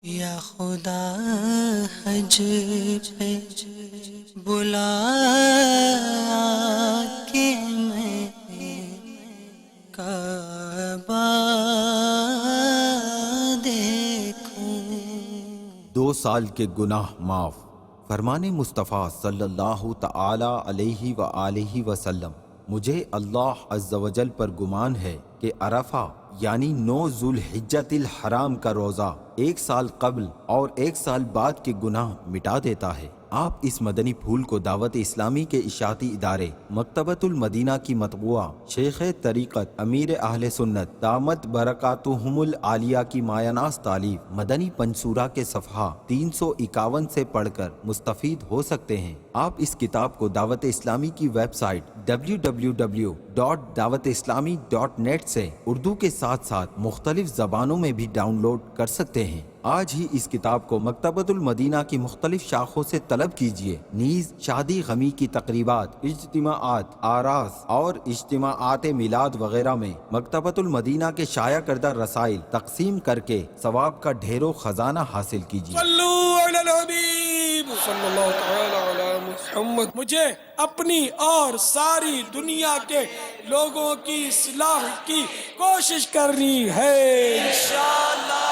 یا خدا حج پہ بلا کے میں کعبہ دیکھوں۔ 2 سال کے گناہ معاف۔ فرمان مصطفیٰ صلی اللہ تعالی علیہ وآلہ وسلم، مجھے اللہ عز و جل پر گمان ہے کہ عرفہ یعنی 9 ذو الحجۃ الحرام کا روزہ 1 سال قبل اور 1 سال بعد کے گناہ مٹا دیتا ہے۔ آپ اس مدنی پھول کو دعوت اسلامی کے اشاعتی ادارے مکتبۃ المدینہ کی مطبوعہ شیخ طریقت امیر اہل سنت دامت برکاتہم العالیہ کی مایہ ناز تالیف مدنی پنصورہ کے صفحہ 351 سے پڑھ کر مستفید ہو سکتے ہیں۔ آپ اس کتاب کو دعوت اسلامی کی ویب سائٹ www.dawatislami.net سے اردو کے ساتھ ساتھ مختلف زبانوں میں بھی ڈاؤن لوڈ کر سکتے ہیں۔ آج ہی اس کتاب کو مکتبۃ المدینہ کی مختلف شاخوں سے طلب کیجیے۔ نیز شادی غمی کی تقریبات، اجتماعات، آراس اور اجتماعات میلاد وغیرہ میں مکتبۃ المدینہ کے شائع کردہ رسائل تقسیم کر کے ثواب کا ڈھیروں خزانہ حاصل کیجیے۔ صلو علی الحبیب صلی اللہ تعالی علی محمد۔ مجھے اپنی اور ساری دنیا کے لوگوں کی اصلاح کی کوشش کرنی ہے۔ انشاءاللہ